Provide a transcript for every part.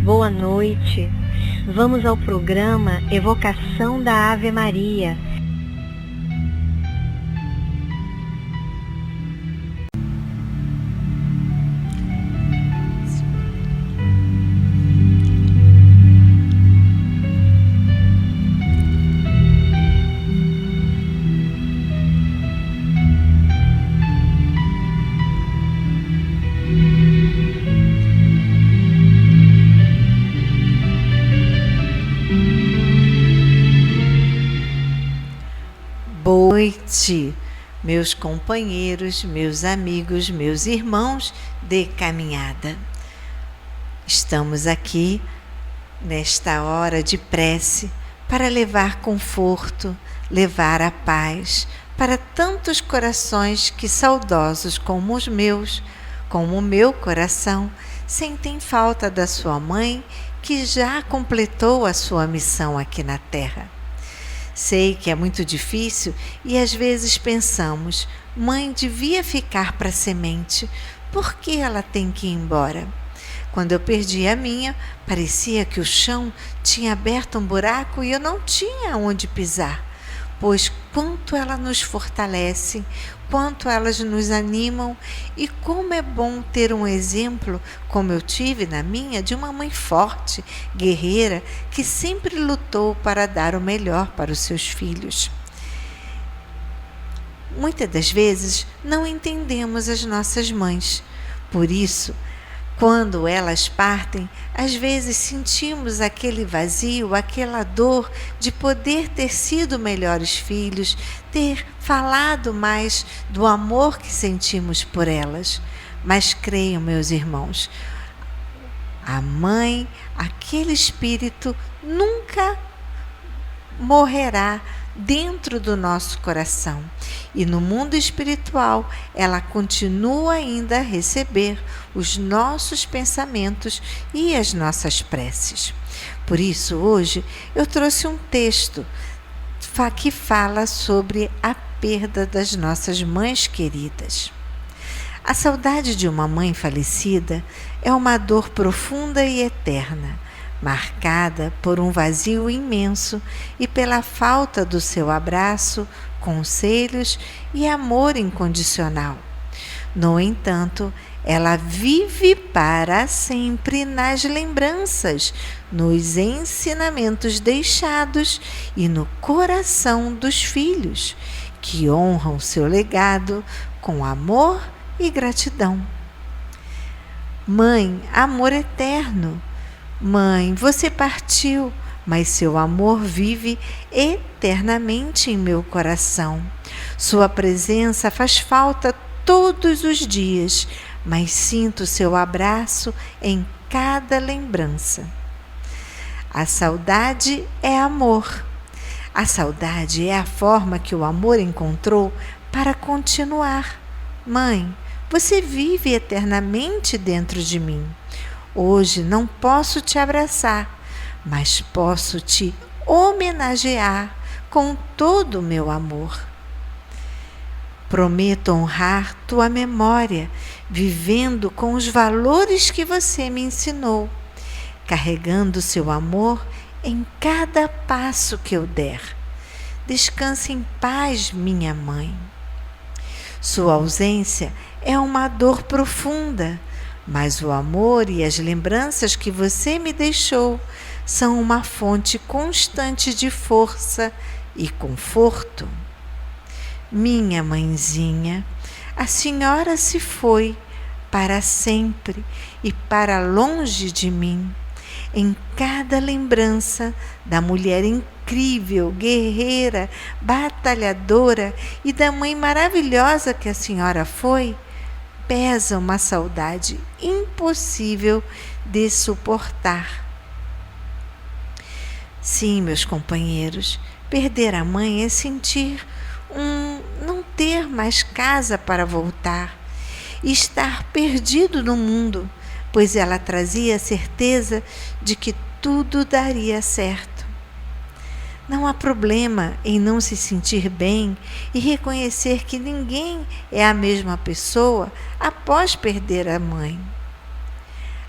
Boa noite. Vamos ao programa Evocação da Ave Maria. Boa noite, meus companheiros, meus amigos, meus irmãos de caminhada. Estamos aqui nesta hora de prece para levar conforto, levar a paz para tantos corações que, saudosos como os meus, como o meu coração, sentem falta da sua mãe que já completou a sua missão aqui na Terra. Sei que é muito difícil e às vezes pensamos, mãe devia ficar para a semente, por que ela tem que ir embora? Quando eu perdi a minha, parecia que o chão tinha aberto um buraco e eu não tinha onde pisar, pois quanto ela nos fortalece, quanto elas nos animam e como é bom ter um exemplo, como eu tive na minha, de uma mãe forte, guerreira, que sempre lutou para dar o melhor para os seus filhos. Muitas das vezes não entendemos as nossas mães, por isso, quando elas partem, às vezes sentimos aquele vazio, aquela dor de poder ter sido melhores filhos, ter falado mais do amor que sentimos por elas. Mas creiam, meus irmãos, a mãe, aquele espírito nunca morrerá dentro do nosso coração. E no mundo espiritual, ela continua ainda a receber os nossos pensamentos e as nossas preces. Por isso, hoje, eu trouxe um texto que fala sobre a perda das nossas mães queridas. A saudade de uma mãe falecida é uma dor profunda e eterna, marcada por um vazio imenso e pela falta do seu abraço, conselhos e amor incondicional. No entanto, ela vive para sempre nas lembranças, nos ensinamentos deixados e no coração dos filhos, que honram seu legado com amor e gratidão. Mãe, amor eterno. Mãe, você partiu, mas seu amor vive eternamente em meu coração. Sua presença faz falta todos os dias, mas sinto seu abraço em cada lembrança. A saudade é amor. A saudade é a forma que o amor encontrou para continuar. Mãe, você vive eternamente dentro de mim. Hoje não posso te abraçar, mas posso te homenagear com todo o meu amor. Prometo honrar tua memória, vivendo com os valores que você me ensinou, carregando seu amor em cada passo que eu der. Descanse em paz, minha mãe. Sua ausência é uma dor profunda, mas o amor e as lembranças que você me deixou são uma fonte constante de força e conforto. Minha mãezinha, a senhora se foi para sempre e para longe de mim. Em cada lembrança da mulher incrível, guerreira, batalhadora e da mãe maravilhosa que a senhora foi, pesa uma saudade impossível de suportar. Sim, meus companheiros, perder a mãe é sentir não ter mais casa para voltar e estar perdido no mundo, pois ela trazia a certeza de que tudo daria certo. Não há problema em não se sentir bem e reconhecer que ninguém é a mesma pessoa após perder a mãe.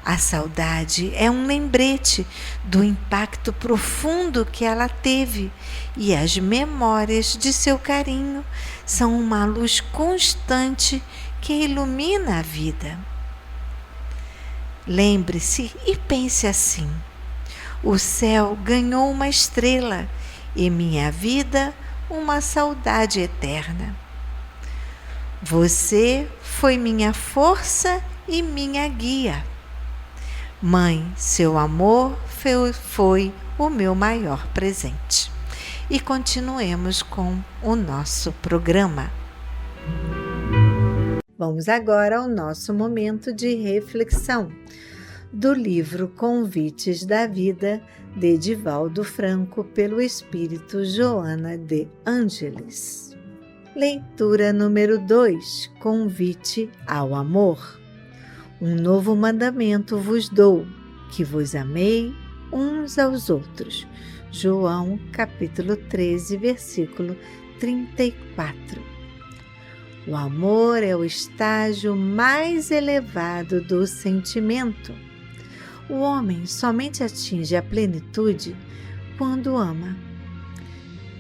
A saudade é um lembrete do impacto profundo que ela teve, e as memórias de seu carinho são uma luz constante que ilumina a vida. Lembre-se e pense assim: o céu ganhou uma estrela e minha vida uma saudade eterna. Você foi minha força e minha guia. Mãe, seu amor foi o meu maior presente. E continuemos com o nosso programa. Vamos agora ao nosso momento de reflexão do livro Convites da Vida, de Edivaldo Franco, pelo Espírito Joana de Ângeles. Leitura número 2, Convite ao Amor. Um novo mandamento vos dou, que vos amei uns aos outros. João, capítulo 13, versículo 34. O amor é o estágio mais elevado do sentimento. O homem somente atinge a plenitude quando ama.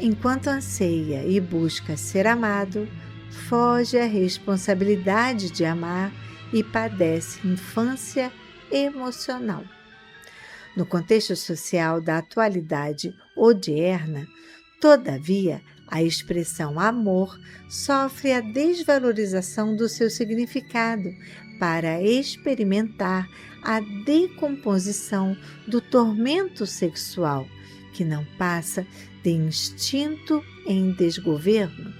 Enquanto anseia e busca ser amado, foge à responsabilidade de amar e padece infância emocional. No contexto social da atualidade odierna, todavia, a expressão amor sofre a desvalorização do seu significado para experimentar a decomposição do tormento sexual, que não passa de instinto em desgoverno.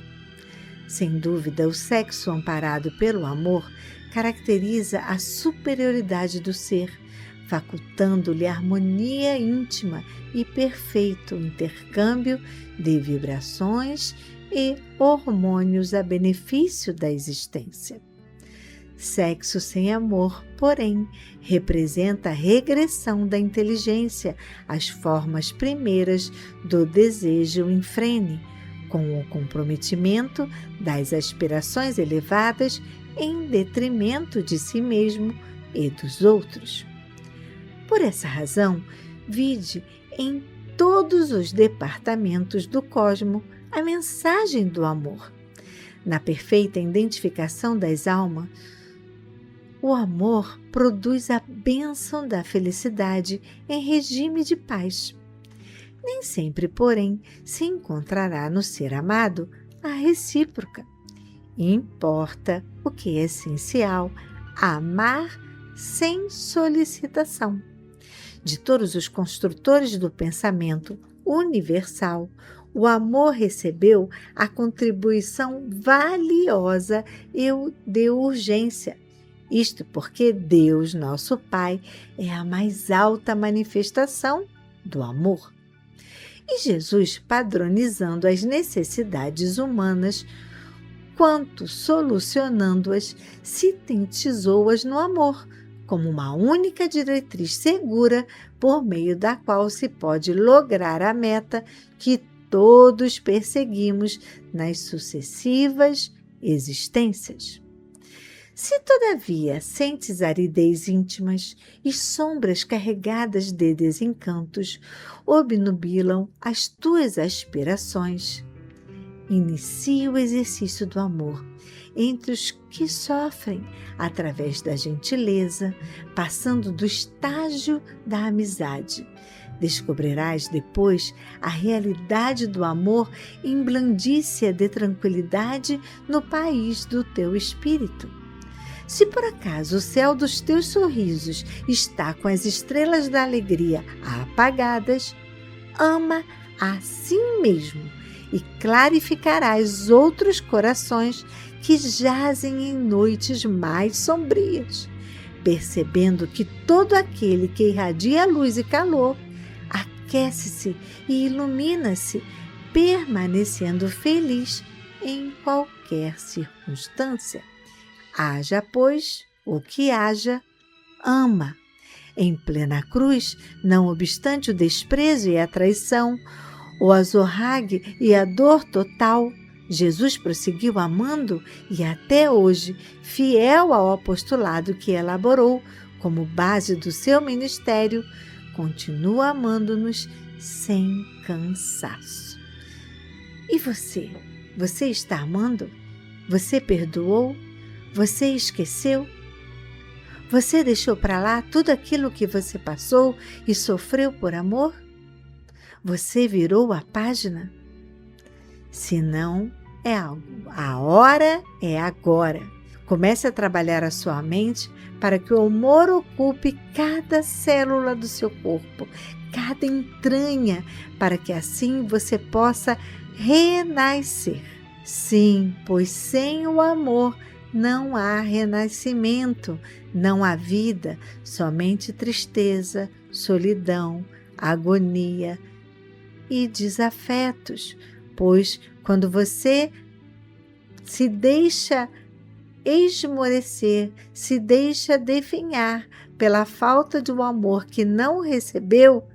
Sem dúvida, o sexo amparado pelo amor caracteriza a superioridade do ser, facultando-lhe harmonia íntima e perfeito intercâmbio de vibrações e hormônios a benefício da existência. Sexo sem amor, porém, representa a regressão da inteligência às formas primeiras do desejo infrene, com o comprometimento das aspirações elevadas em detrimento de si mesmo e dos outros. Por essa razão, vide em todos os departamentos do cosmo a mensagem do amor. Na perfeita identificação das almas, o amor produz a bênção da felicidade em regime de paz. Nem sempre, porém, se encontrará no ser amado a recíproca. Importa o que é essencial: amar sem solicitação. De todos os construtores do pensamento universal, o amor recebeu a contribuição valiosa e de urgência. Isto porque Deus, nosso Pai, é a mais alta manifestação do amor. E Jesus, padronizando as necessidades humanas, quanto solucionando-as, sintetizou-as no amor, como uma única diretriz segura por meio da qual se pode lograr a meta que todos perseguimos nas sucessivas existências. Se, todavia, sentes aridez íntimas e sombras carregadas de desencantos obnubilam as tuas aspirações, inicie o exercício do amor entre os que sofrem através da gentileza, passando do estágio da amizade. Descobrirás depois a realidade do amor em blandícia de tranquilidade no país do teu espírito. Se por acaso o céu dos teus sorrisos está com as estrelas da alegria apagadas, ama a si mesmo e clarificarás outros corações que jazem em noites mais sombrias, percebendo que todo aquele que irradia luz e calor aquece-se e ilumina-se, permanecendo feliz em qualquer circunstância. Haja, pois, o que haja, ama. Em plena cruz, não obstante o desprezo e a traição, o azorrague e a dor total, Jesus prosseguiu amando e até hoje, fiel ao apostolado que elaborou como base do seu ministério, continua amando-nos sem cansaço. E você? Você está amando? Você perdoou? Você esqueceu? Você deixou para lá tudo aquilo que você passou e sofreu por amor? Você virou a página? Se não, é algo. A hora é agora. Comece a trabalhar a sua mente para que o amor ocupe cada célula do seu corpo, cada entranha, para que assim você possa renascer. Sim, pois sem o amor não há renascimento, não há vida, somente tristeza, solidão, agonia e desafetos. Pois quando você se deixa esmorecer, se deixa definhar pela falta de um amor que não recebeu,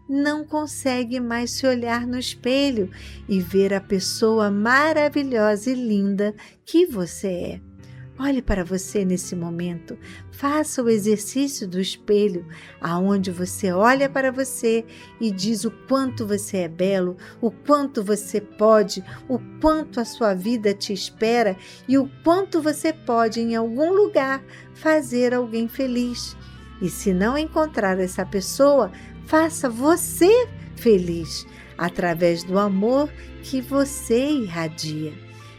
não consegue mais se olhar no espelho e ver a pessoa maravilhosa e linda que você é. Olhe para você nesse momento, faça o exercício do espelho, aonde você olha para você e diz o quanto você é belo, o quanto você pode, o quanto a sua vida te espera e o quanto você pode em algum lugar fazer alguém feliz. E se não encontrar essa pessoa, faça você feliz através do amor que você irradia.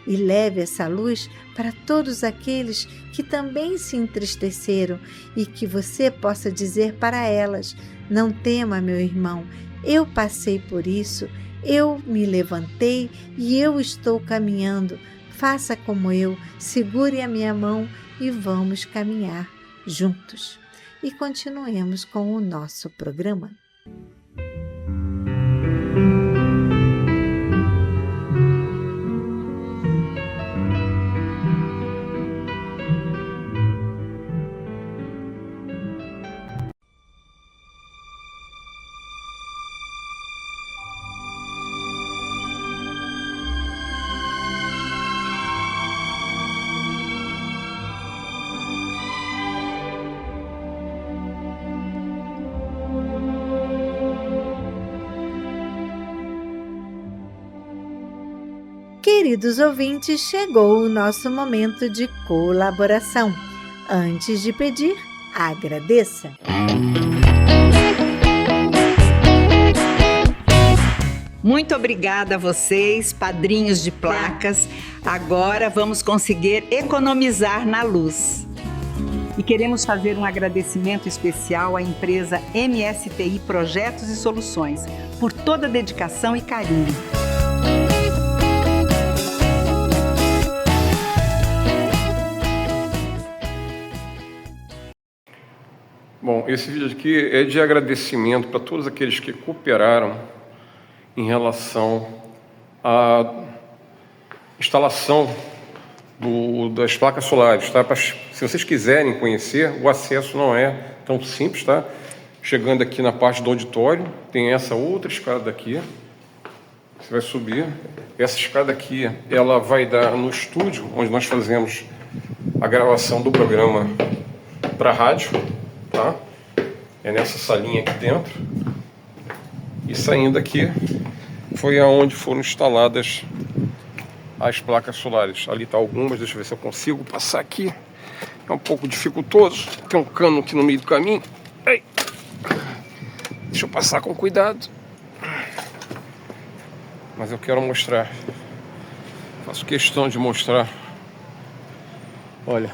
E leve essa luz para todos aqueles que também se entristeceram e que você possa dizer para elas: não tema, meu irmão, eu passei por isso, eu me levantei e eu estou caminhando. Faça como eu, segure a minha mão e vamos caminhar juntos. E continuemos com o nosso programa. Queridos ouvintes, chegou o nosso momento de colaboração. Antes de pedir, agradeça. Muito obrigada a vocês, padrinhos de placas. Agora vamos conseguir economizar na luz. E queremos fazer um agradecimento especial à empresa MSTI Projetos e Soluções por toda a dedicação e carinho. Bom, esse vídeo aqui é de agradecimento para todos aqueles que cooperaram em relação à instalação das placas solares, tá? Se vocês quiserem conhecer, o acesso não é tão simples, tá? Chegando aqui na parte do auditório, tem essa outra escada aqui, você vai subir. Essa escada aqui, ela vai dar no estúdio, onde nós fazemos a gravação do programa para rádio, tá? É nessa salinha aqui dentro. E saindo aqui foi aonde foram instaladas as placas solares. Ali tá algumas, deixa eu ver se eu consigo passar aqui. É um pouco dificultoso, tem um cano aqui no meio do caminho. Ei. Deixa eu passar com cuidado. Mas eu quero mostrar. Faço questão de mostrar. Olha,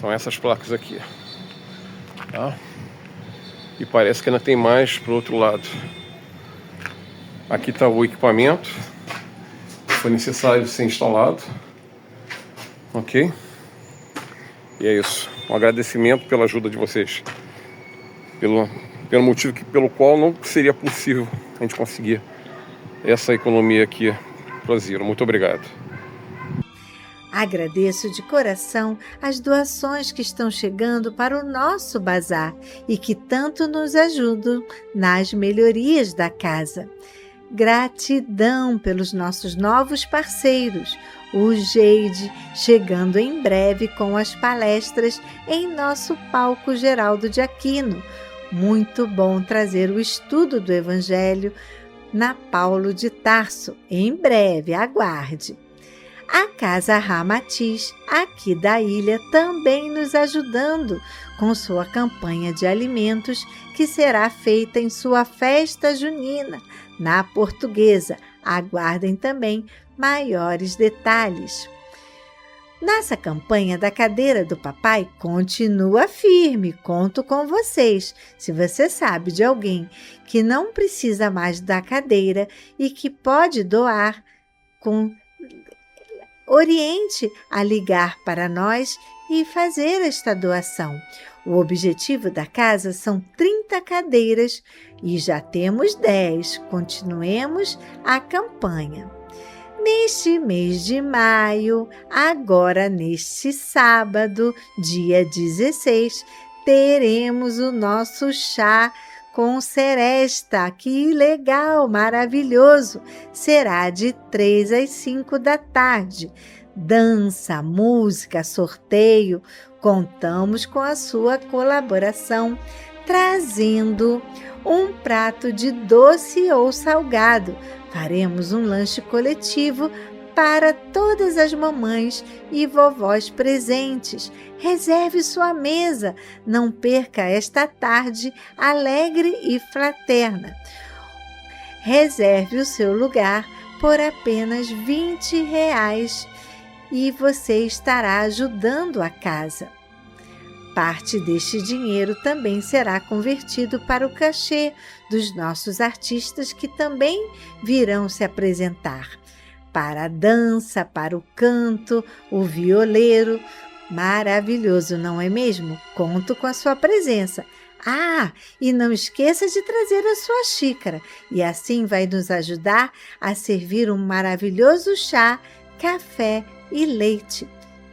são essas placas aqui, tá? E parece que ainda tem mais pro outro lado. Aqui está o equipamento que foi necessário ser instalado, ok? E é isso. Um agradecimento pela ajuda de vocês, pelo motivo pelo qual não seria possível a gente conseguir essa economia aqui pro Ziro. Muito obrigado. Agradeço de coração as doações que estão chegando para o nosso bazar e que tanto nos ajudam nas melhorias da casa. Gratidão pelos nossos novos parceiros, o Geide, chegando em breve com as palestras em nosso palco Geraldo de Aquino. Muito bom trazer o estudo do Evangelho na Paulo de Tarso. Em breve, aguarde. A Casa Ramatiz, aqui da ilha, também nos ajudando com sua campanha de alimentos que será feita em sua festa junina, na Portuguesa. Aguardem também maiores detalhes. Nossa campanha da cadeira do papai continua firme, conto com vocês. Se você sabe de alguém que não precisa mais da cadeira e que pode doar, oriente a ligar para nós e fazer esta doação. O objetivo da casa são 30 cadeiras e já temos 10. Continuemos a campanha. Neste mês de maio, agora neste sábado, dia 16, teremos o nosso chá com seresta. Que legal, maravilhoso! Será de 3 às 5 da tarde. Dança, música, sorteio. Contamos com a sua colaboração, trazendo um prato de doce ou salgado. Faremos um lanche coletivo para todas as mamães e vovós presentes. Reserve sua mesa. Não perca esta tarde alegre e fraterna. Reserve o seu lugar por apenas R$20 e você estará ajudando a casa. Parte deste dinheiro também será convertido para o cachê dos nossos artistas que também virão se apresentar. Para a dança, para o canto, o violeiro. Maravilhoso, não é mesmo? Conto com a sua presença. Ah, e não esqueça de trazer a sua xícara, e assim vai nos ajudar a servir um maravilhoso chá, café e leite.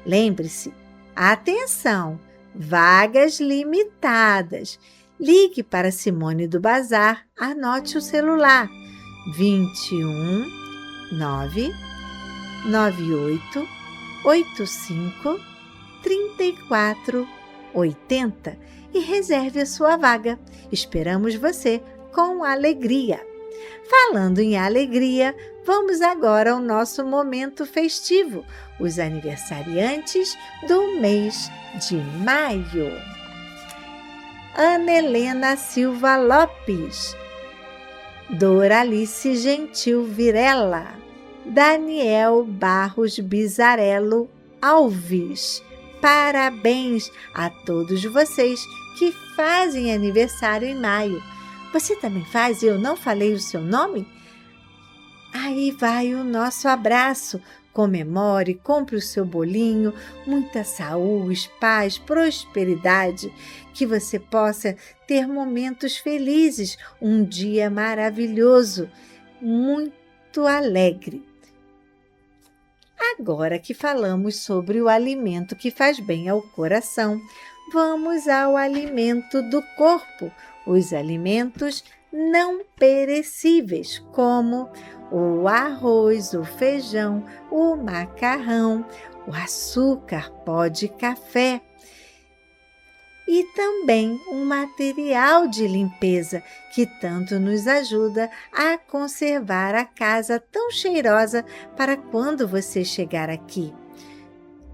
Lembre-se, atenção! Vagas limitadas. Ligue para Simone do Bazar, anote o celular 21 9 98 85 34 80 e reserve a sua vaga. Esperamos você com alegria. Falando em alegria, vamos agora ao nosso momento festivo, os aniversariantes do mês de maio. Ana Helena Silva Lopes, Doralice Gentil Virela, Daniel Barros Bizarello Alves. Parabéns a todos vocês que fazem aniversário em maio. Você também faz e eu não falei o seu nome? Aí vai o nosso abraço. Comemore, compre o seu bolinho, muita saúde, paz, prosperidade, que você possa ter momentos felizes, um dia maravilhoso, muito alegre. Agora que falamos sobre o alimento que faz bem ao coração, vamos ao alimento do corpo, os alimentos não perecíveis, como o arroz, o feijão, o macarrão, o açúcar, pó de café e também um material de limpeza que tanto nos ajuda a conservar a casa tão cheirosa para quando você chegar aqui.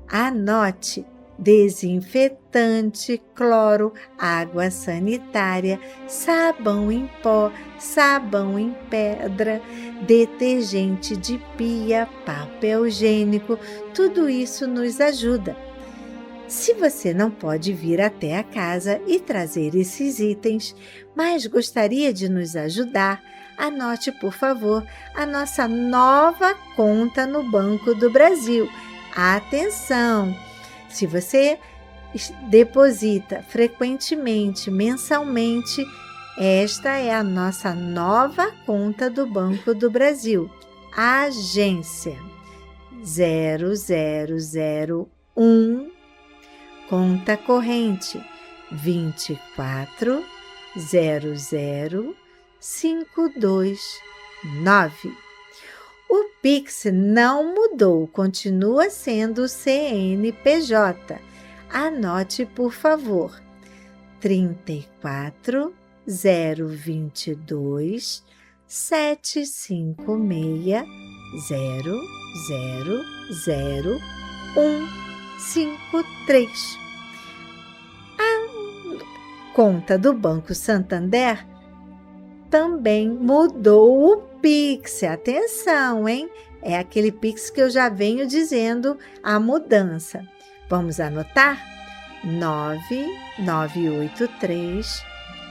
Anote: desinfetante, cloro, água sanitária, sabão em pó, sabão em pedra, detergente de pia, papel higiênico, tudo isso nos ajuda. Se você não pode vir até a casa e trazer esses itens, mas gostaria de nos ajudar, anote, por favor, a nossa nova conta no Banco do Brasil. Atenção! Se você deposita frequentemente, mensalmente, esta é a nossa nova conta do Banco do Brasil. Agência 0001, conta corrente 240052 O Pix não mudou, continua sendo o CNPJ. Anote, por favor, 34 022 756 000153. A conta do Banco Santander também mudou o Pix. Atenção, hein? É aquele Pix que eu já venho dizendo a mudança. Vamos anotar? 9983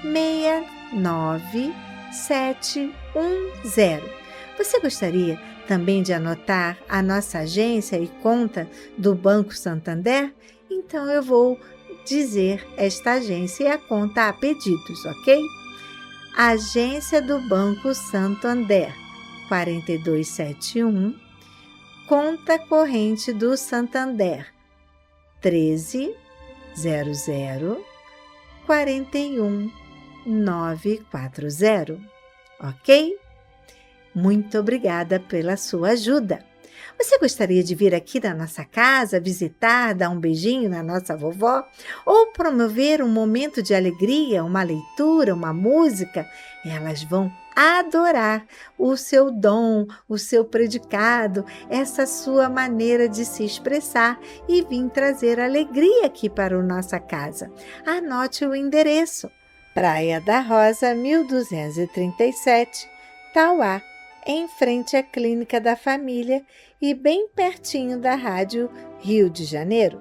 69710. Você gostaria também de anotar a nossa agência e conta do Banco Santander? Então eu vou dizer esta agência e a conta a pedidos, ok? Agência do Banco Santander, 4271, conta corrente do Santander, 13 00 41 940, ok? Muito obrigada pela sua ajuda. Você gostaria de vir aqui na nossa casa, visitar, dar um beijinho na nossa vovó? Ou promover um momento de alegria, uma leitura, uma música? Elas vão adorar o seu dom, o seu predicado, essa sua maneira de se expressar e vir trazer alegria aqui para a nossa casa. Anote o endereço: Praia da Rosa, 1237, Tauá, em frente à Clínica da Família e bem pertinho da Rádio Rio de Janeiro.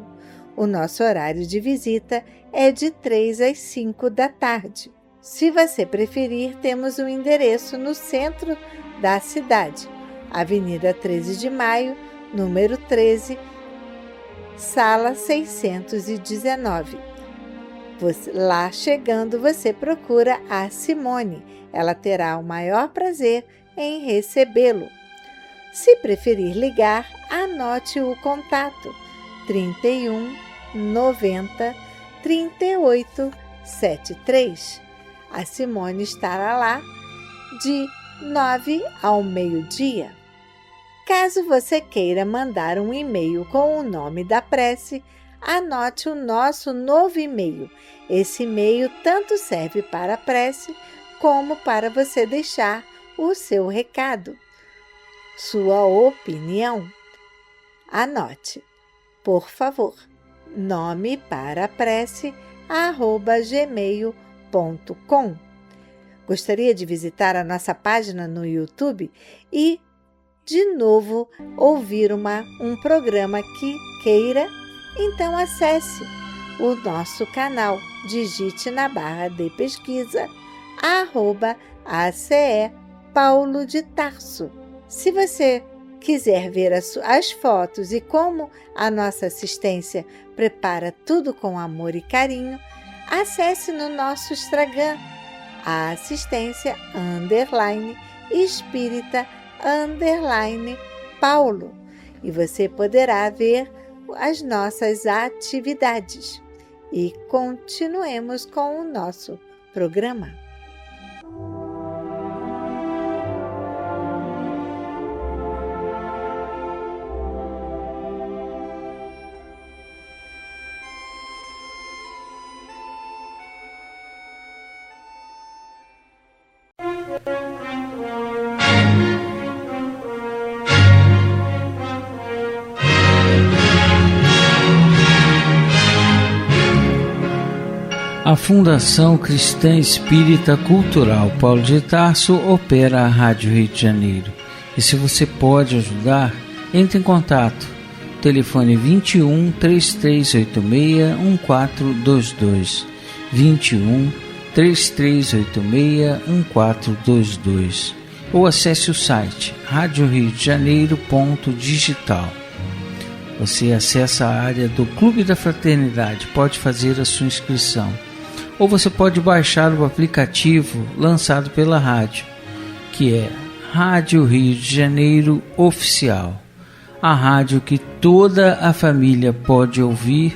O nosso horário de visita é de 3 às 5 da tarde. Se você preferir, temos um endereço no centro da cidade, Avenida 13 de Maio, número 13, sala 619. Lá chegando, você procura a Simone. Ela terá o maior prazer em recebê-lo. Se preferir ligar, anote o contato 31 90 38 73. A Simone estará lá de 9 ao meio-dia. Caso você queira mandar um e-mail com o nome da prece, anote o nosso novo e-mail. Esse e-mail tanto serve para a prece como para você deixar o seu recado, sua opinião. Anote, por favor, nome para a prece @gmail.com. Gostaria de visitar a nossa página no YouTube e, de novo, ouvir um programa que queira? Então acesse o nosso canal, digite na barra de pesquisa @ACE Paulo de Tarso. Se você quiser ver as fotos e como a nossa assistência prepara tudo com amor e carinho, acesse no nosso Instagram, a assistência _espírita _Paulo, e você poderá ver as nossas atividades. E continuemos com o nosso programa. A Fundação Cristã Espírita Cultural Paulo de Tarso opera a Rádio Rio de Janeiro. E se você pode ajudar, entre em contato. Telefone 21 3386 1422. 21 3386 1422. Ou acesse o site radioriodejaneiro.digital. Você acessa a área do Clube da Fraternidade, pode fazer a sua inscrição. Ou você pode baixar o aplicativo lançado pela rádio, que é Rádio Rio de Janeiro Oficial. A rádio que toda a família pode ouvir,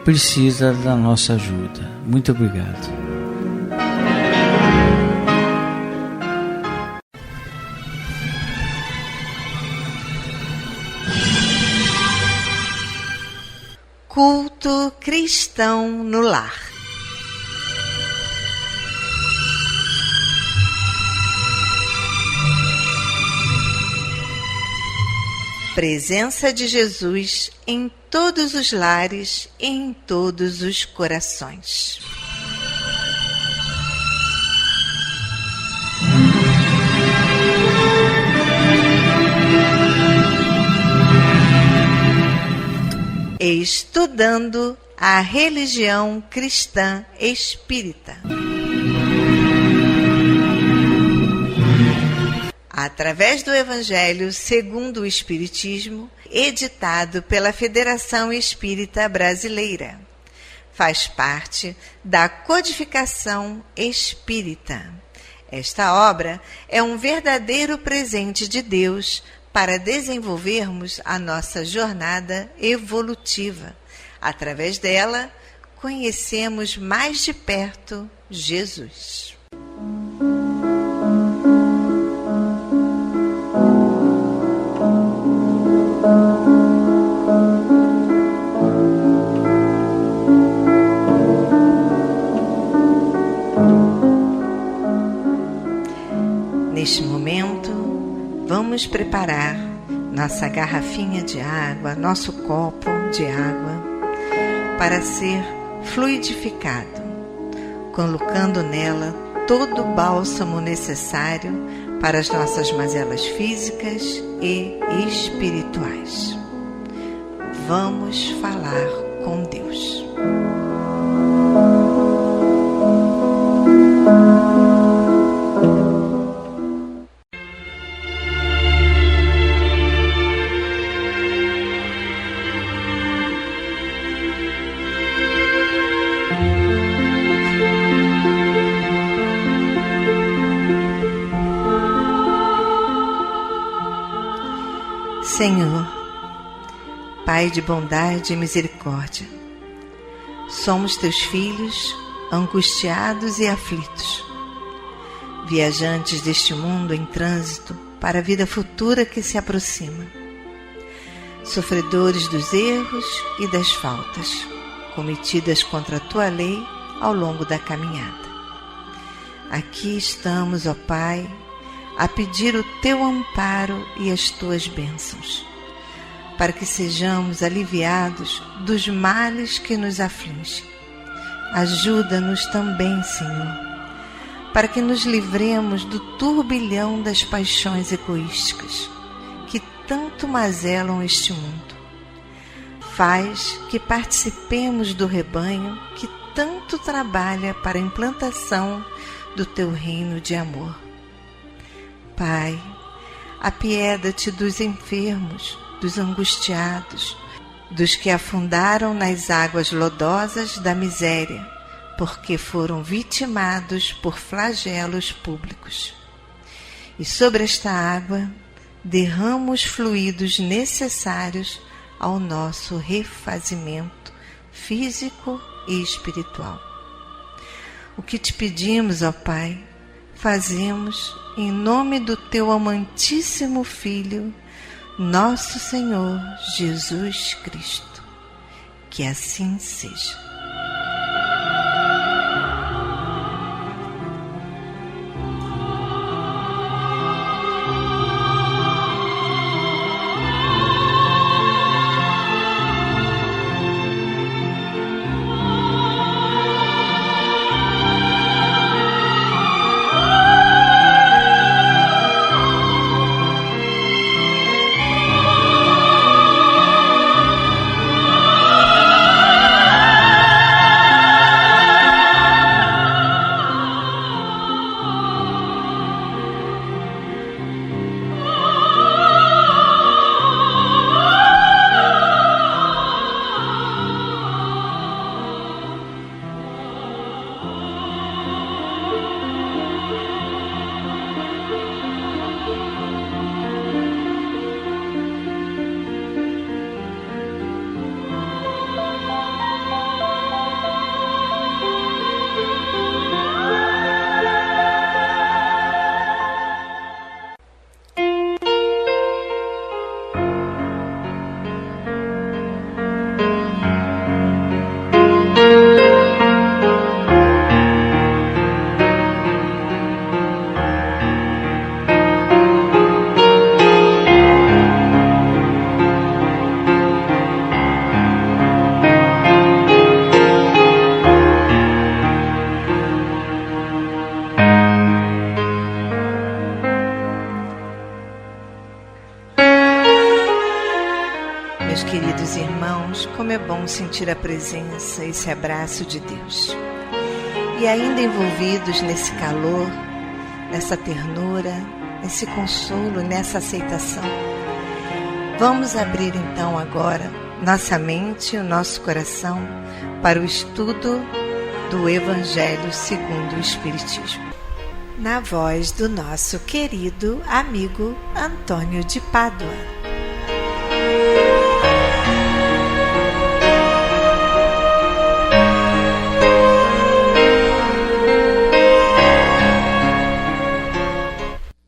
precisa da nossa ajuda. Muito obrigado. cristão no lar. Presença de Jesus em todos os lares e em todos os corações. Estudando a religião cristã espírita. Através do Evangelho segundo o Espiritismo, editado pela Federação Espírita Brasileira. Faz parte da Codificação Espírita. Esta obra é um verdadeiro presente de Deus para desenvolvermos a nossa jornada evolutiva. Através dela, conhecemos mais de perto Jesus. Neste momento, vamos preparar nossa garrafinha de água, nosso copo de água, para ser fluidificado, colocando nela todo o bálsamo necessário para as nossas mazelas físicas e espirituais. Vamos falar com Deus. Senhor, Pai de bondade e misericórdia, somos teus filhos, angustiados e aflitos, viajantes deste mundo em trânsito para a vida futura que se aproxima, sofredores dos erros e das faltas cometidas contra a tua lei ao longo da caminhada. Aqui estamos, ó Pai, a pedir o teu amparo e as tuas bênçãos, para que sejamos aliviados dos males que nos afligem. Ajuda-nos também, Senhor, para que nos livremos do turbilhão das paixões egoísticas que tanto mazelam este mundo. Faz que participemos do rebanho que tanto trabalha para a implantação do teu reino de amor. Pai, apieda-te dos enfermos, dos angustiados, dos que afundaram nas águas lodosas da miséria, porque foram vitimados por flagelos públicos. E sobre esta água derrama os fluidos necessários ao nosso refazimento físico e espiritual. O que te pedimos, ó Pai, fazemos em nome do teu amantíssimo Filho, nosso Senhor Jesus Cristo. Que assim seja. Como é bom sentir a presença, esse abraço de Deus. E ainda envolvidos nesse calor, nessa ternura, nesse consolo, nessa aceitação, vamos abrir então agora nossa mente e o nosso coração para o estudo do Evangelho segundo o Espiritismo, na voz do nosso querido amigo Antônio de Pádua.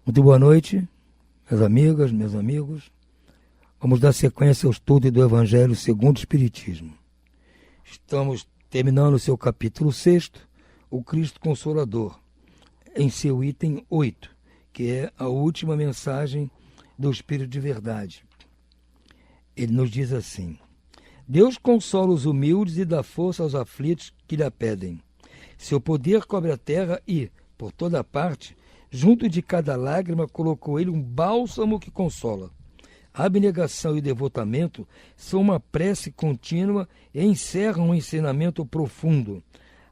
Muito boa noite, minhas amigas, meus amigos. Vamos dar sequência ao estudo do Evangelho segundo o Espiritismo. Estamos terminando o seu capítulo 6, o Cristo Consolador, em seu item 8, que é a última mensagem do Espírito de Verdade. Ele nos diz assim: Deus consola os humildes e dá força aos aflitos que lhe a pedem. Seu poder cobre a terra e, por toda parte, junto de cada lágrima colocou ele um bálsamo que consola. A abnegação e o devotamento são uma prece contínua e encerram um ensinamento profundo.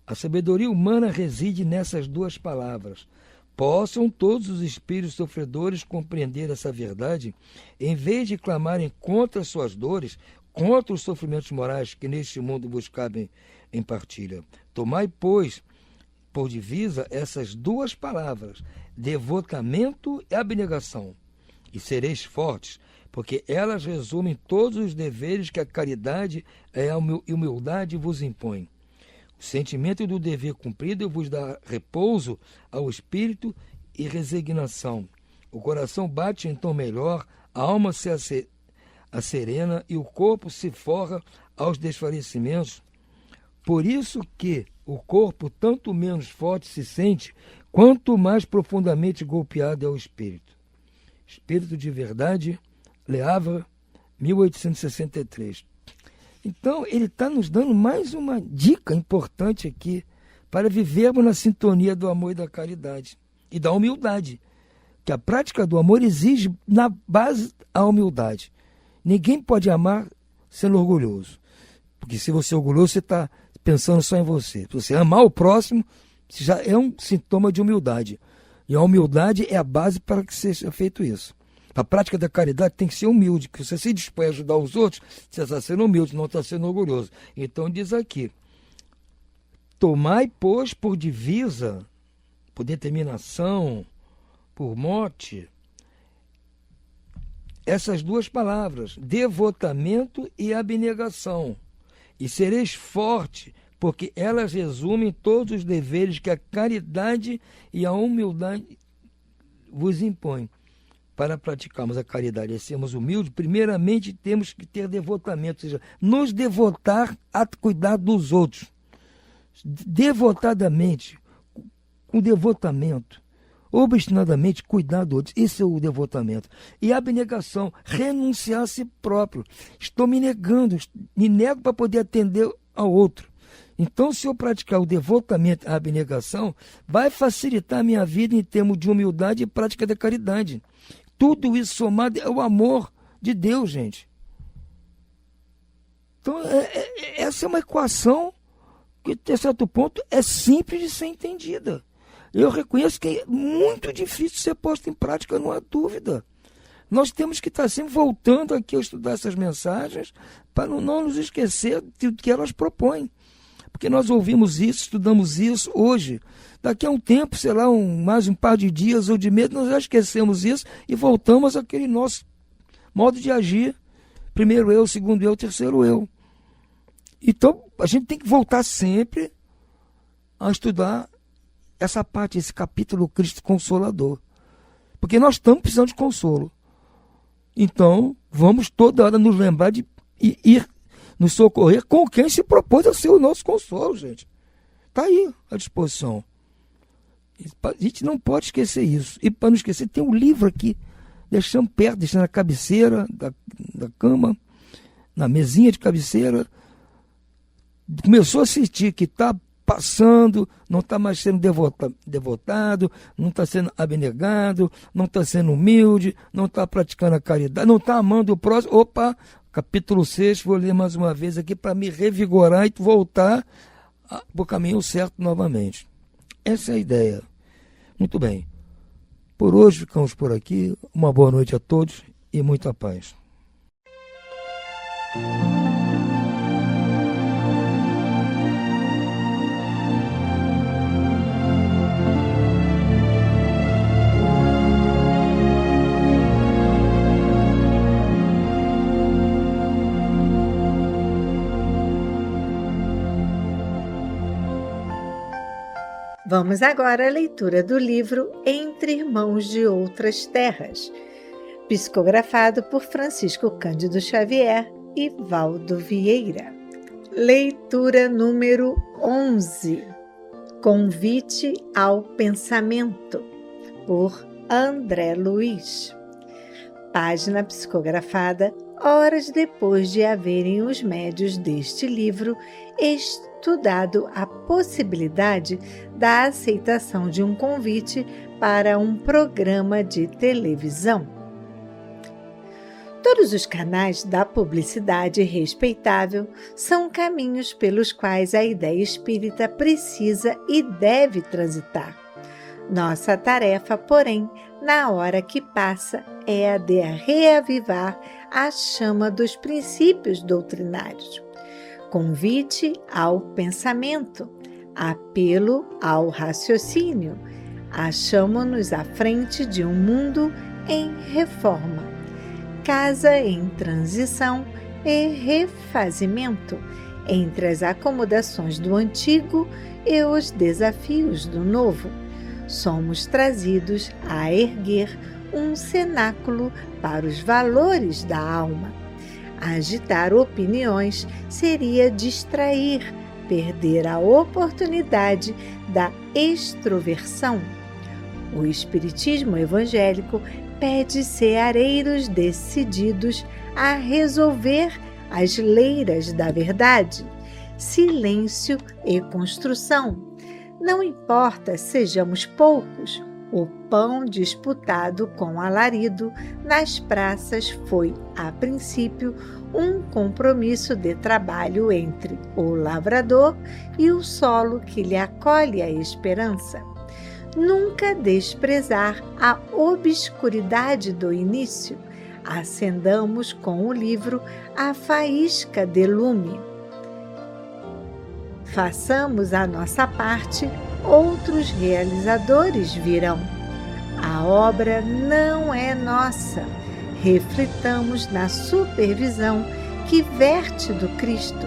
A sabedoria humana reside nessas duas palavras. Possam todos os espíritos sofredores compreender essa verdade, em vez de clamarem contra suas dores, contra os sofrimentos morais que neste mundo vos cabem em partilha. Tomai, pois, por divisa essas duas palavras, devotamento e abnegação, e sereis fortes, porque elas resumem todos os deveres que a caridade e a humildade vos impõem. O sentimento do dever cumprido vos dá repouso ao espírito e resignação. O coração bate então melhor, a alma se acerena e o corpo se forra aos desfalecimentos. Por isso que o corpo tanto menos forte se sente, quanto mais profundamente golpeado é o espírito. Espírito de Verdade, Le Havre, 1863. Então, ele está nos dando mais uma dica importante aqui para vivermos na sintonia do amor e da caridade e da humildade, que a prática do amor exige na base a humildade. Ninguém pode amar sendo orgulhoso, porque se você é orgulhoso, você está pensando só em você. Se você amar o próximo, já é um sintoma de humildade. E a humildade é a base para que seja feito isso. A prática da caridade tem que ser humilde, porque se você se dispõe a ajudar os outros, você está sendo humilde, não está sendo orgulhoso. Então diz aqui: tomai, pois, por divisa, por determinação, por mote, essas duas palavras, devotamento e abnegação, e sereis forte, porque elas resumem todos os deveres que a caridade e a humildade vos impõem. Para praticarmos a caridade e sermos humildes, primeiramente temos que ter devotamento, ou seja, nos devotar a cuidar dos outros. Devotadamente, com devotamento, obstinadamente cuidar dos outros. Esse é o devotamento. E a abnegação, renunciar a si próprio. Estou me negando, me nego para poder atender ao outro. Então, se eu praticar o devotamento, a abnegação, vai facilitar a minha vida em termos de humildade e prática da caridade. Tudo isso somado é o amor de Deus, gente. Então, essa é uma equação que, até certo ponto, é simples de ser entendida. Eu reconheço que é muito difícil ser posto em prática, não há dúvida. Nós temos que estar sempre voltando aqui a estudar essas mensagens para não nos esquecer do que elas propõem. Porque nós ouvimos isso, estudamos isso hoje. Daqui a um tempo, sei lá, mais um par de dias ou de meses, nós já esquecemos isso e voltamos àquele nosso modo de agir. Primeiro eu, segundo eu, terceiro eu. Então, a gente tem que voltar sempre a estudar essa parte, esse capítulo Cristo Consolador. Porque nós estamos precisando de consolo. Então, vamos toda hora nos lembrar de ir nos socorrer com quem se propôs a ser o nosso consolo, gente. Está aí à disposição. A gente não pode esquecer isso. E para não esquecer, tem um livro aqui, deixando perto, deixando na cabeceira da cama, na mesinha de cabeceira. Começou a sentir que está passando, não está mais sendo devotado, não está sendo abnegado, não está sendo humilde, não está praticando a caridade, não está amando o próximo. Opa, Capítulo 6, vou ler mais uma vez aqui para me revigorar e voltar para o caminho certo novamente. Essa é a ideia. Muito bem. Por hoje ficamos por aqui. Uma boa noite a todos e muita paz. Vamos agora à leitura do livro Entre Irmãos de Outras Terras, psicografado por Francisco Cândido Xavier e Valdo Vieira. Leitura número 11. Convite ao Pensamento, por André Luiz. Página psicografada horas depois de haverem os médios deste livro estudado a possibilidade da aceitação de um convite para um programa de televisão. Todos os canais da publicidade respeitável são caminhos pelos quais a ideia espírita precisa e deve transitar. Nossa tarefa, porém, na hora que passa, é a de reavivar a chama dos princípios doutrinários. Convite ao pensamento, apelo ao raciocínio, achamo-nos à frente de um mundo em reforma, casa em transição e refazimento entre as acomodações do antigo e os desafios do novo. Somos trazidos a erguer um cenáculo para os valores da alma. Agitar opiniões seria distrair, perder a oportunidade da extroversão. O Espiritismo evangélico pede ceareiros decididos a resolver as leiras da verdade, silêncio e construção. Não importa sejamos poucos, o pão disputado com alarido nas praças foi, a princípio, um compromisso de trabalho entre o lavrador e o solo que lhe acolhe a esperança. Nunca desprezar a obscuridade do início. Acendamos com o livro a faísca de lume. Façamos a nossa parte, outros realizadores virão. A obra não é nossa. Reflitamos na supervisão que verte do Cristo.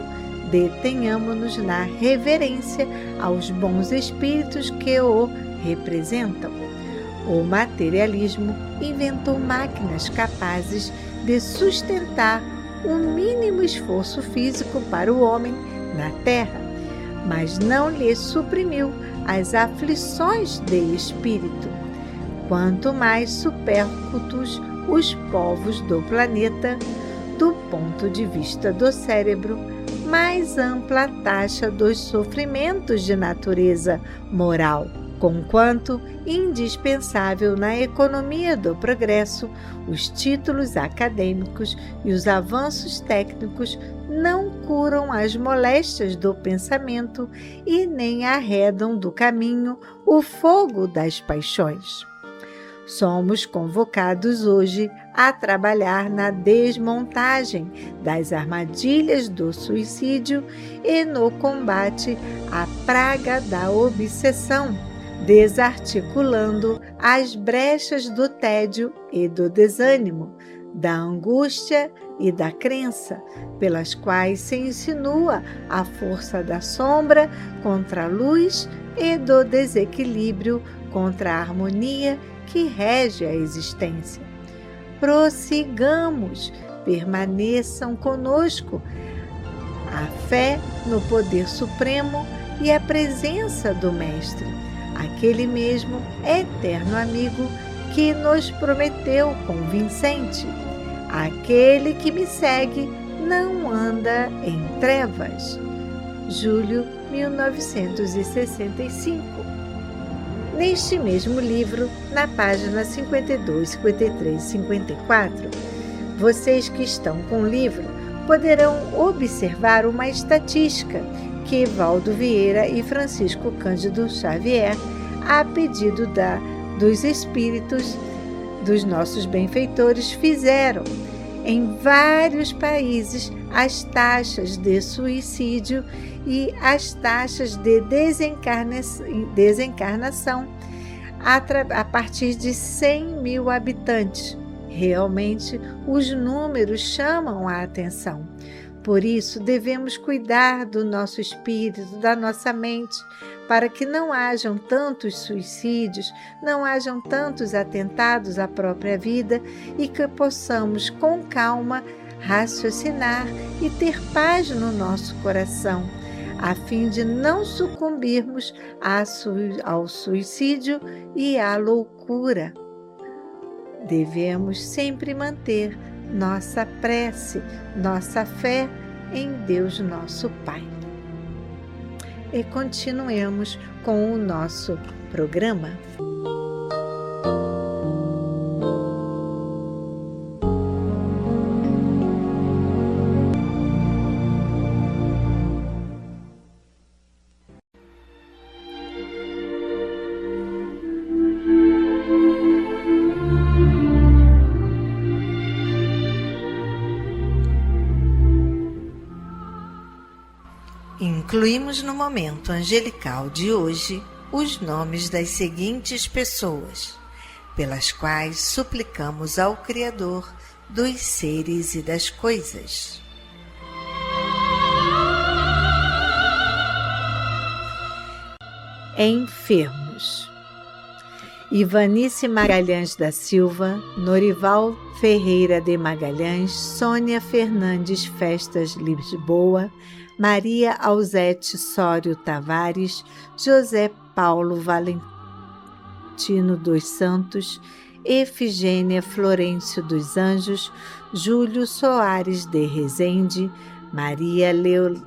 Detenhamo-nos na reverência aos bons espíritos que o representam. O materialismo inventou máquinas capazes de sustentar um mínimo esforço físico para o homem na Terra, mas não lhe suprimiu as aflições de espírito. Quanto mais supércutos os povos do planeta, do ponto de vista do cérebro, mais ampla a taxa dos sofrimentos de natureza moral. Conquanto indispensável na economia do progresso, os títulos acadêmicos e os avanços técnicos não curam as moléstias do pensamento e nem arredam do caminho o fogo das paixões. Somos convocados hoje a trabalhar na desmontagem das armadilhas do suicídio e no combate à praga da obsessão, desarticulando as brechas do tédio e do desânimo, da angústia e da crença, pelas quais se insinua a força da sombra contra a luz e do desequilíbrio contra a harmonia que rege a existência. Prossigamos, permaneçam conosco. A fé no poder supremo e a presença do Mestre, aquele mesmo eterno amigo que nos prometeu convincente: aquele que me segue não anda em trevas. Julho 1965. Neste mesmo livro, na página 52, 53 e 54, vocês que estão com o livro poderão observar uma estatística que Valdo Vieira e Francisco Cândido Xavier, a pedido dos espíritos dos nossos benfeitores, fizeram. Em vários países, as taxas de suicídio e as taxas de desencarnação a partir de 100 mil habitantes. Realmente, os números chamam a atenção. Por isso, devemos cuidar do nosso espírito, da nossa mente, para que não hajam tantos suicídios, não hajam tantos atentados à própria vida e que possamos, com calma, raciocinar e ter paz no nosso coração, a fim de não sucumbirmos ao suicídio e à loucura. Devemos sempre manter nossa prece, nossa fé em Deus nosso Pai. E continuemos com o nosso programa. Incluímos no momento angelical de hoje os nomes das seguintes pessoas, pelas quais suplicamos ao Criador dos seres e das coisas. Enfermos: Ivanice Magalhães da Silva, Norival Ferreira de Magalhães, Sônia Fernandes Festas Lisboa, Maria Alzete Sório Tavares, José Paulo Valentino dos Santos, Efigênia Florencio dos Anjos, Júlio Soares de Rezende, Maria Leontina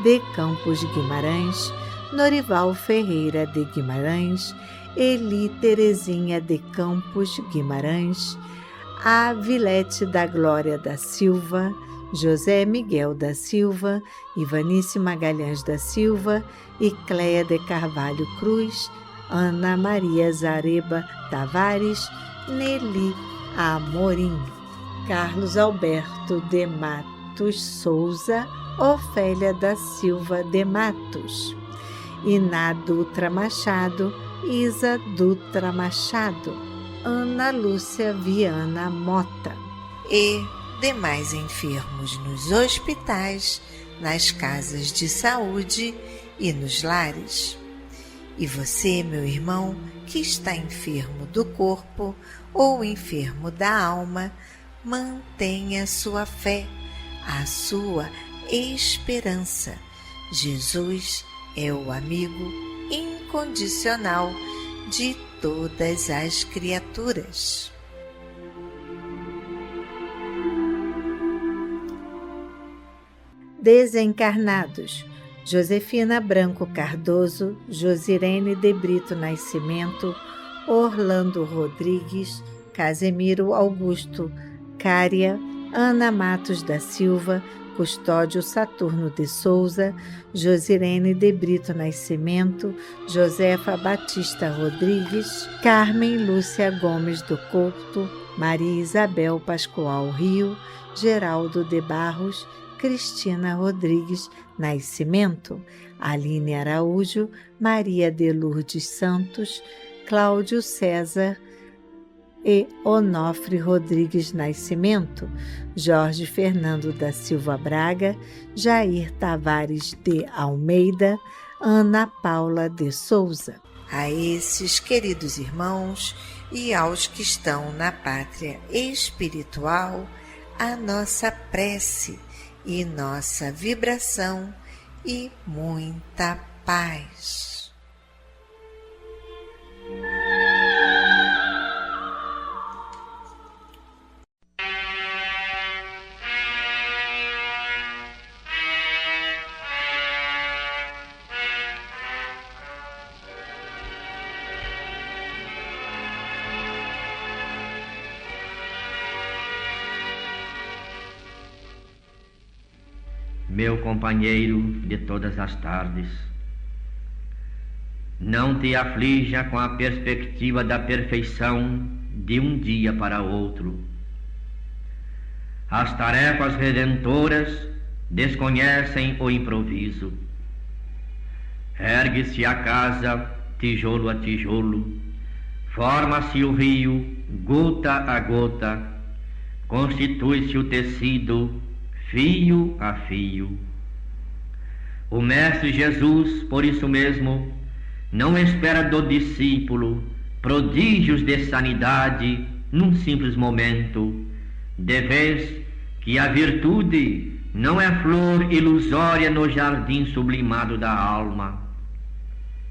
de Campos Guimarães, Norival Ferreira de Guimarães, Eli Terezinha de Campos Guimarães, Avilete da Glória da Silva, José Miguel da Silva, Ivanice Magalhães da Silva, Icléia de Carvalho Cruz, Ana Maria Zareba Tavares, Nelly Amorim, Carlos Alberto de Matos Souza, Ofélia da Silva de Matos, Iná Dutra Machado, Isa Dutra Machado, Ana Lúcia Viana Mota e demais enfermos nos hospitais, nas casas de saúde e nos lares. E você, meu irmão, que está enfermo do corpo ou enfermo da alma, mantenha sua fé, a sua esperança. Jesus é o amigo incondicional de todas as criaturas. Desencarnados: Josefina Branco Cardoso, Josirene de Brito Nascimento, Orlando Rodrigues, Casemiro Augusto Cária, Ana Matos da Silva, Custódio Saturno de Souza, Josirene de Brito Nascimento, Josefa Batista Rodrigues, Carmen Lúcia Gomes do Couto, Maria Isabel Pascoal Rio, Geraldo de Barros, Cristina Rodrigues Nascimento, Aline Araújo, Maria de Lourdes Santos, Cláudio César e Onofre Rodrigues Nascimento, Jorge Fernando da Silva Braga, Jair Tavares de Almeida, Ana Paula de Souza. A esses queridos irmãos e aos que estão na pátria espiritual, a nossa prece e nossa vibração e muita paz. meu companheiro de todas as tardes. Não te aflija com a perspectiva da perfeição de um dia para outro. As tarefas redentoras desconhecem o improviso. Ergue-se a casa, tijolo a tijolo, forma-se o rio, gota a gota, constitui-se o tecido, fio a fio. O Mestre Jesus, por isso mesmo, não espera do discípulo prodígios de sanidade num simples momento, de vez que a virtude não é flor ilusória no jardim sublimado da alma.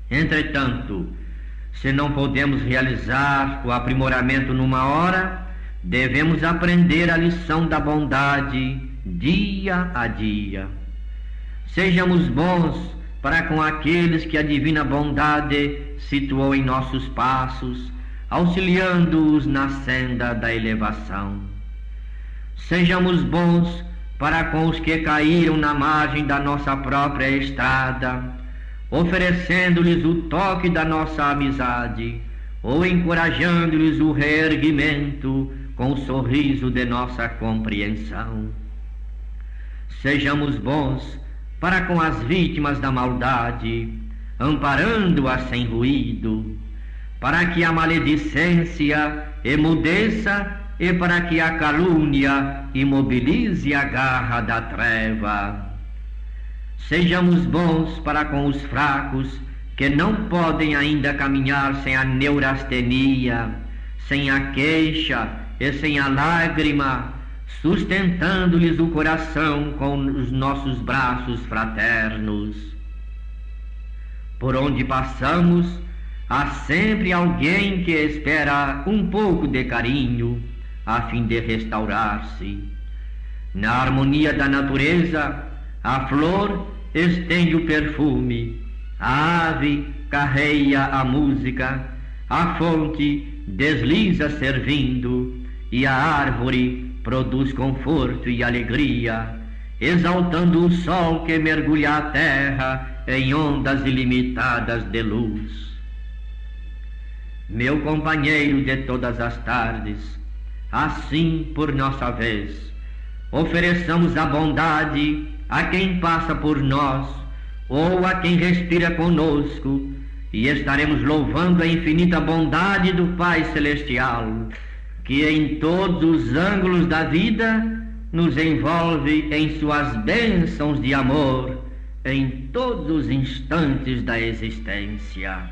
Entretanto, se não podemos realizar o aprimoramento numa hora, devemos aprender a lição da bondade dia a dia. Sejamos bons para com aqueles que a divina bondade situou em nossos passos, auxiliando-os na senda da elevação. Sejamos bons para com os que caíram na margem da nossa própria estrada, oferecendo-lhes o toque da nossa amizade, ou encorajando-lhes o reerguimento com o sorriso de nossa compreensão. Sejamos bons para com as vítimas da maldade, amparando-as sem ruído, para que a maledicência emudeça e para que a calúnia imobilize a garra da treva. Sejamos bons para com os fracos, que não podem ainda caminhar sem a neurastenia, sem a queixa e sem a lágrima, sustentando-lhes o coração com os nossos braços fraternos. Por onde passamos, há sempre alguém que espera um pouco de carinho, a fim de restaurar-se. Na harmonia da natureza, a flor estende o perfume, a ave carreia a música, a fonte desliza servindo, e a árvore produz conforto e alegria, exaltando o sol que mergulha a terra em ondas ilimitadas de luz. Meu companheiro de todas as tardes, assim, por nossa vez, ofereçamos a bondade a quem passa por nós ou a quem respira conosco, e estaremos louvando a infinita bondade do Pai Celestial, que em todos os ângulos da vida nos envolve em suas bênçãos de amor em todos os instantes da existência.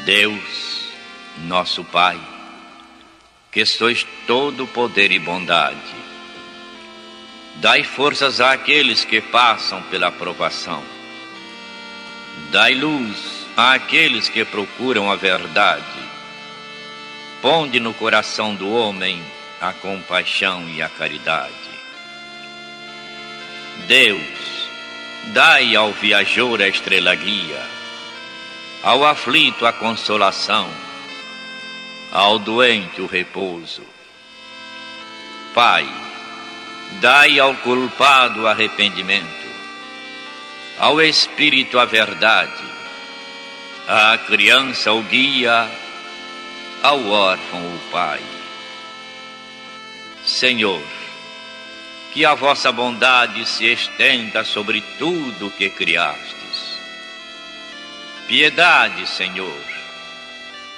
Deus, nosso Pai, que sois todo poder e bondade, dai forças àqueles que passam pela provação, dai luz àqueles que procuram a verdade, ponde no coração do homem a compaixão e a caridade. Deus, dai ao viajor a estrela guia, ao aflito a consolação, ao doente o repouso. Pai, dai ao culpado arrependimento, ao espírito a verdade, à criança o guia, ao órfão o pai. Senhor, que a vossa bondade se estenda sobre tudo o que criastes. Piedade, Senhor,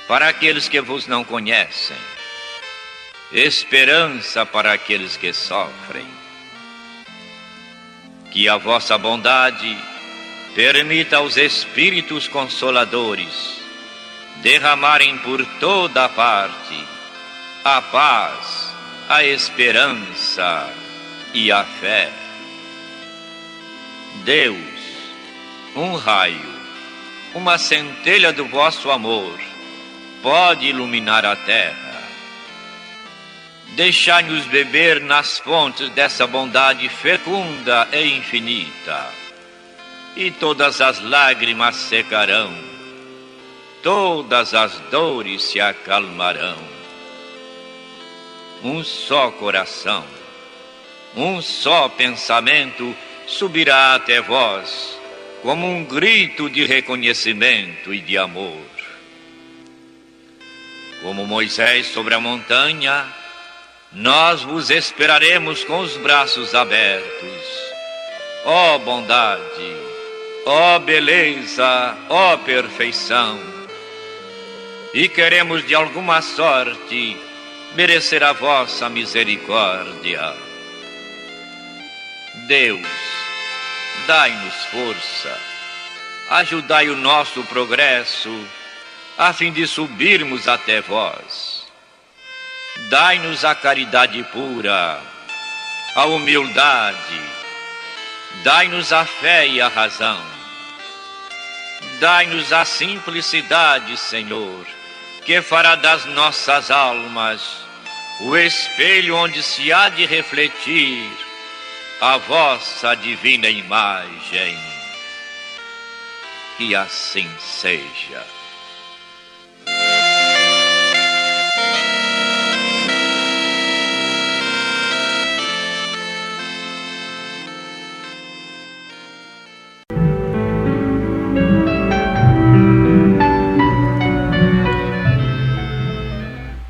para aqueles que vos não conhecem, esperança para aqueles que sofrem. Que a vossa bondade permita aos Espíritos Consoladores derramarem por toda a parte a paz, a esperança e a fé. Deus, um raio, uma centelha do vosso amor pode iluminar a terra. deixai-nos beber nas fontes dessa bondade fecunda e infinita, e todas as lágrimas secarão, todas as dores se acalmarão. Um só coração, um só pensamento subirá até vós, como um grito de reconhecimento e de amor. Como Moisés sobre a montanha, nós vos esperaremos com os braços abertos. Ó bondade, ó beleza, ó perfeição. E queremos de alguma sorte merecer a vossa misericórdia. Deus, dai-nos força, ajudai o nosso progresso, a fim de subirmos até vós. Dai-nos a caridade pura, a humildade, dai-nos a fé e a razão. Dai-nos a simplicidade, Senhor, que fará das nossas almas o espelho onde se há de refletir a vossa divina imagem. Que assim seja.